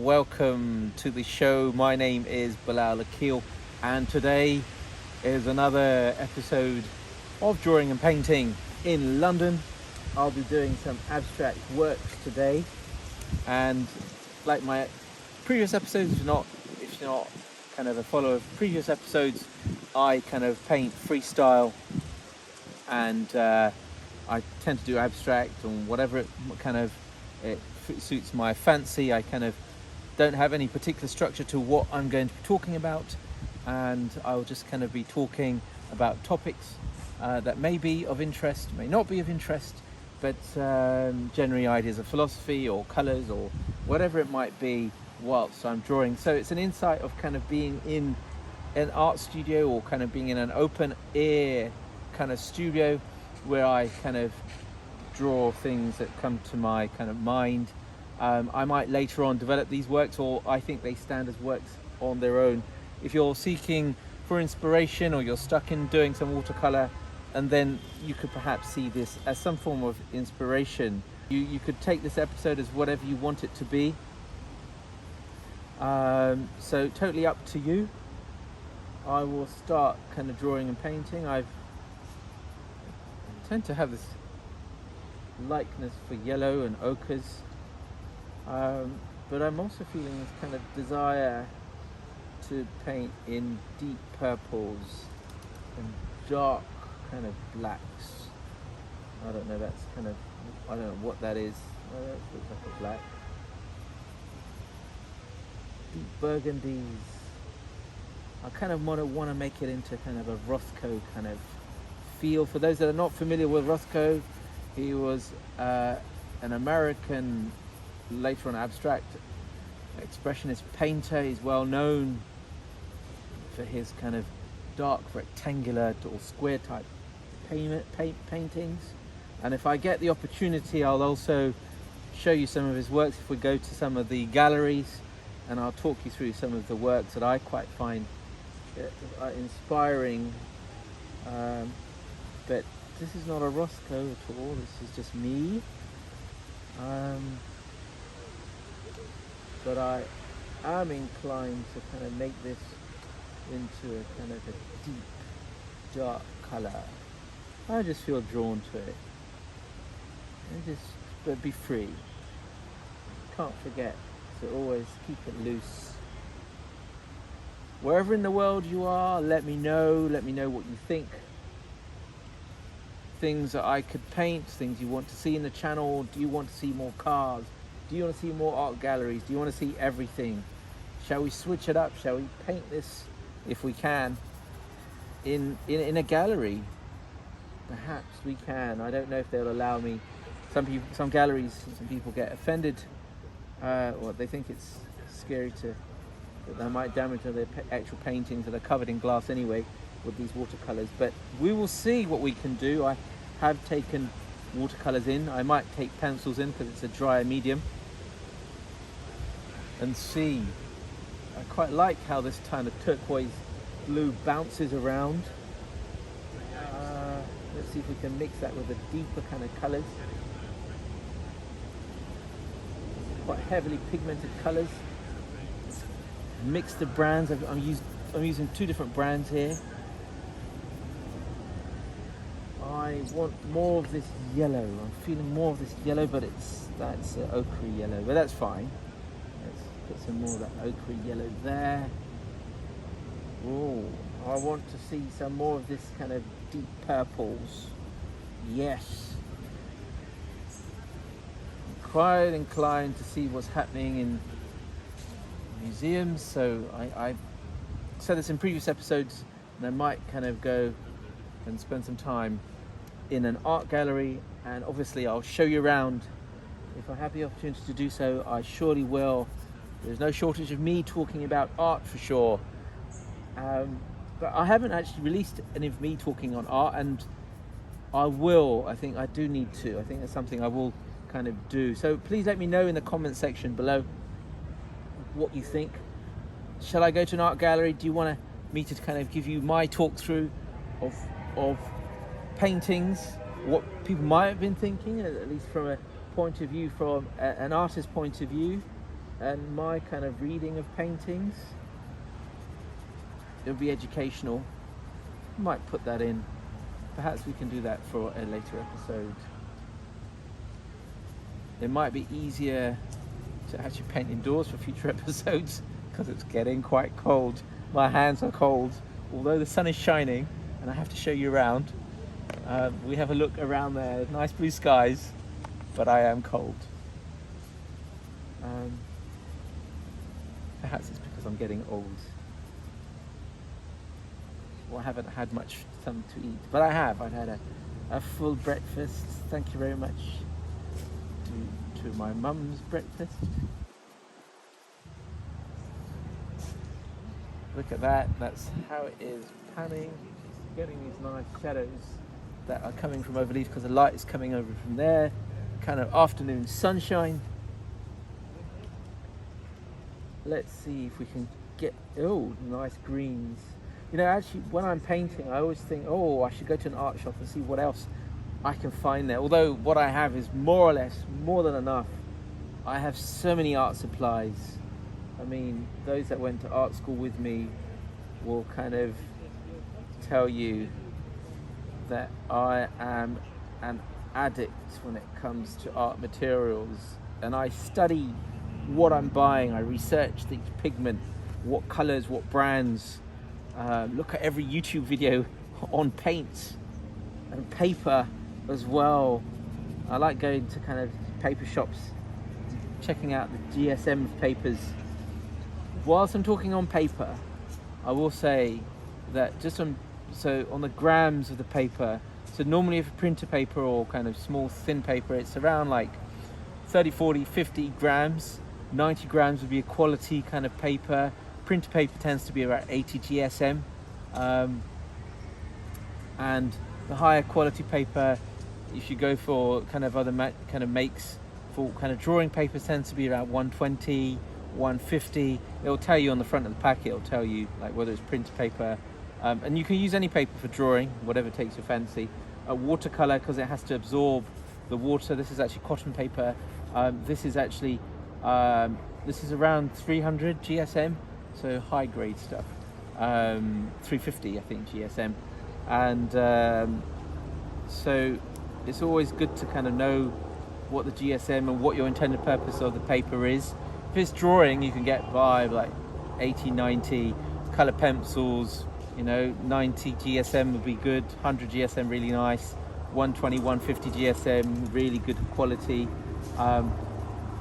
welcome to the show. My name is Bilal Akil, and today is another episode of Drawing and Painting in London. I'll be doing some abstract works today, and like my previous episodes, if you're not kind of a follower of previous episodes, I kind of paint freestyle, and I tend to do abstract or whatever it suits my fancy. I kind of don't have any particular structure to what I'm going to be talking about, and I'll just kind of be talking about topics that may be of interest, may not be of interest, but generally ideas of philosophy or colours or whatever it might be whilst I'm drawing. So it's an insight of kind of being in an art studio or kind of being in an open air kind of studio where I kind of draw things that come to my kind of mind. I might later on develop these works, or I think they stand as works on their own. If you're seeking for inspiration or you're stuck in doing some watercolor, and then you could perhaps see this as some form of inspiration, you could take this episode as whatever you want it to be. So totally up to you. I will start kind of drawing and painting. I tend to have this likeness for yellow and ochres, but I'm also feeling this kind of desire to paint in deep purples and dark kind of blacks. I don't know, I don't know what that is. Oh, that looks like a black. Deep burgundies. I kind of want to make it into kind of a Rothko kind of feel. For those that are not familiar with Rothko, he was an American, later on abstract expressionist painter. He's well known for his kind of dark rectangular or square type paintings. And if I get the opportunity, I'll also show you some of his works if we go to some of the galleries, and I'll talk you through some of the works that I quite find inspiring. But this is not a Roscoe at all, this is just me. But I am inclined to kind of make this into a kind of a deep, dark colour. I just feel drawn to it. But be free. Can't forget to always keep it loose. Wherever in the world you are, let me know what you think. Things that I could paint, things you want to see in the channel. Do you want to see more cars? Do you want to see more art galleries? Do you want to see everything? Shall we switch it up? Shall we paint this, if we can, in a gallery? Perhaps we can. I don't know if they'll allow me. Some people get offended, or they think it's scary that they might damage their actual paintings that are covered in glass anyway with these watercolors. But we will see what we can do. I have taken watercolors in. I might take pencils in because it's a drier medium, and see. I quite like how this kind of turquoise blue bounces around. Let's see if we can mix that with the deeper kind of colors. Quite heavily pigmented colors. Mix the brands. I'm using two different brands here. I want more of this yellow. I'm feeling more of this yellow, but that's ochre yellow, but that's fine. Let's put some more of that ochre yellow there. Oh, I want to see some more of this kind of deep purples. Yes. I'm quite inclined to see what's happening in museums, so I said this in previous episodes, and I might kind of go and spend some time in an art gallery, and obviously I'll show you around. If I have the opportunity to do so, I surely will. There's no shortage of me talking about art for sure. But I haven't actually released any of me talking on art, and I will. I think I do need to. I think that's something I will kind of do. So please let me know in the comment section below what you think. Shall I go to an art gallery? Do you want me to kind of give you my talk through of paintings, what people might have been thinking, at least from a point of view, from an artist's point of view? and my kind of reading of paintings. It'll be educational. Might put that in. Perhaps we can do that for a later episode. It might be easier to actually paint indoors for future episodes because it's getting quite cold. My hands are cold, although the sun is shining and I have to show you around. We have a look around there, nice blue skies, but I am cold. Perhaps it's because I'm getting old. Well, I haven't had much something to eat, but I have. I've had a full breakfast. Thank you very much to my mum's breakfast. Look at that. That's how it is panning. Getting these nice shadows that are coming from overleaf because the light is coming over from there. Kind of afternoon sunshine. Let's see if we can get, oh, nice greens. You know, actually, when I'm painting, I always think, oh, I should go to an art shop and see what else I can find there. Although what I have is more or less more than enough. I have so many art supplies. I mean, those that went to art school with me will kind of tell you that I am an addict when it comes to art materials, and I study what I'm buying. I research each pigment, what colors, what brands. Look at every YouTube video on paint and paper as well. I like going to kind of paper shops, checking out the GSM papers. Whilst I'm talking on paper, I will say that just on the grams of the paper, so normally if a printer paper or kind of small thin paper, it's around like 30, 40, 50 grams. 90 grams would be a quality kind of paper. Printer paper tends to be about 80 GSM. And the higher quality paper, if you go for kind of other kind of makes, for kind of drawing paper, tends to be around 120, 150. It'll tell you on the front of the packet, it'll tell you like whether it's printer paper. And you can use any paper for drawing, whatever takes your fancy. Watercolor, because it has to absorb the water. This is actually cotton paper. This is actually this is around 300 GSM, so high grade stuff. 350 I think GSM, and so it's always good to kind of know what the GSM and what your intended purpose of the paper is. If it's drawing, you can get by like 80, 90. Color pencils, you know, 90 GSM would be good, 100 GSM really nice, 120, 150 GSM really good quality.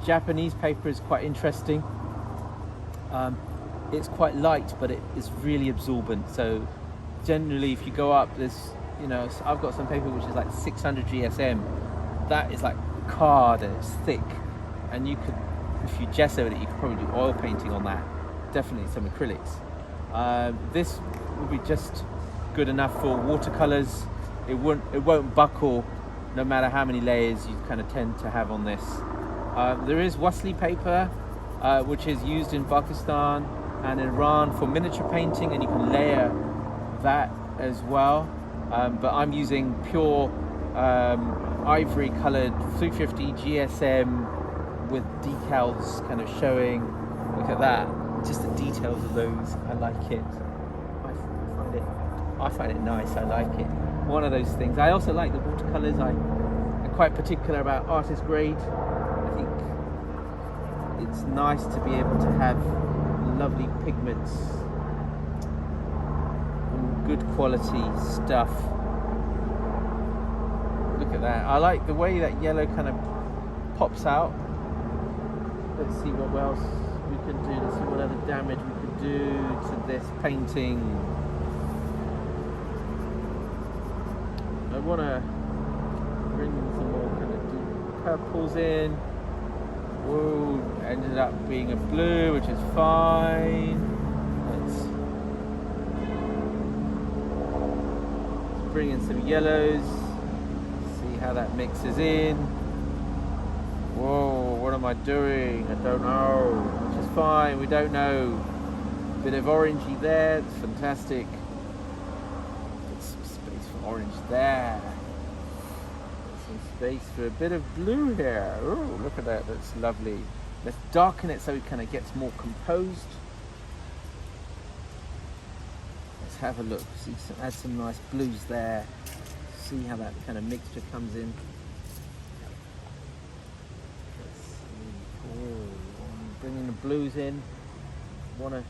Japanese paper is quite interesting. It's quite light, but it is really absorbent. So generally, if you go up, there's, you know, I've got some paper which is like 600 GSM. That is like card and it's thick, and you could, if you gessoed it, you could probably do oil painting on that. Definitely some acrylics. This will be just good enough for watercolors. It won't buckle no matter how many layers you kind of tend to have on this. There is Wasli paper, which is used in Pakistan and Iran for miniature painting, and you can layer that as well. But I'm using pure ivory colored 350 GSM with decals kind of showing. Look at that, just the details of those. I like it. I find it nice. I like it. One of those things. I also like the watercolors. I'm quite particular about artist grade. I think it's nice to be able to have lovely pigments and good quality stuff. Look at that. I like the way that yellow kind of pops out. Let's see what else we can do. Let's see what other damage we could do to this painting. I want to bring some more kind of deep purples in. Whoa, ended up being a blue, which is fine. Let's bring in some yellows. See how that mixes in. Whoa, what am I doing? I don't know. Which is fine, we don't know. Bit of orangey there, it's fantastic. Orange there. Some space for a bit of blue here. Oh, look at that, that's lovely. Let's darken it so it kind of gets more composed. Let's have a look, see, add some nice blues there. See how that kind of mixture comes in. Let's see. Oh, bringing the blues in. Want to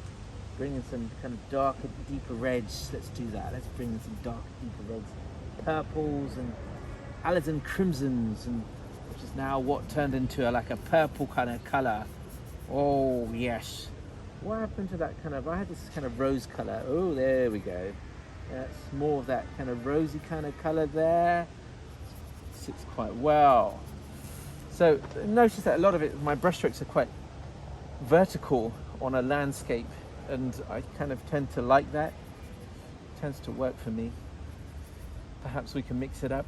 bring in some kind of darker, deeper reds. Let's do that. Let's bring in some darker, deeper reds, purples and alizarin crimsons, and which is now what turned into like a purple kind of color. Oh yes. What happened to that kind of? I had this kind of rose color. Oh, there we go. That's more of that kind of rosy kind of color there. Sits quite well. So notice that a lot of it, my brushstrokes are quite vertical on a landscape, and I kind of tend to like that. It tends to work for me. Perhaps we can mix it up.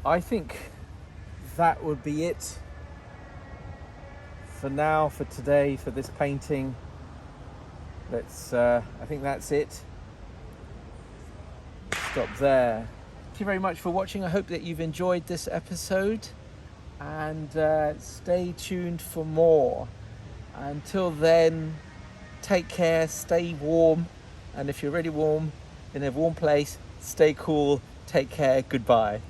I think that would be it for now, for today, for this painting. I think that's it. Stop there. Thank you very much for watching. I hope that you've enjoyed this episode, and stay tuned for more. Until then, take care, stay warm, and if you're already warm in a warm place, stay cool, take care, goodbye.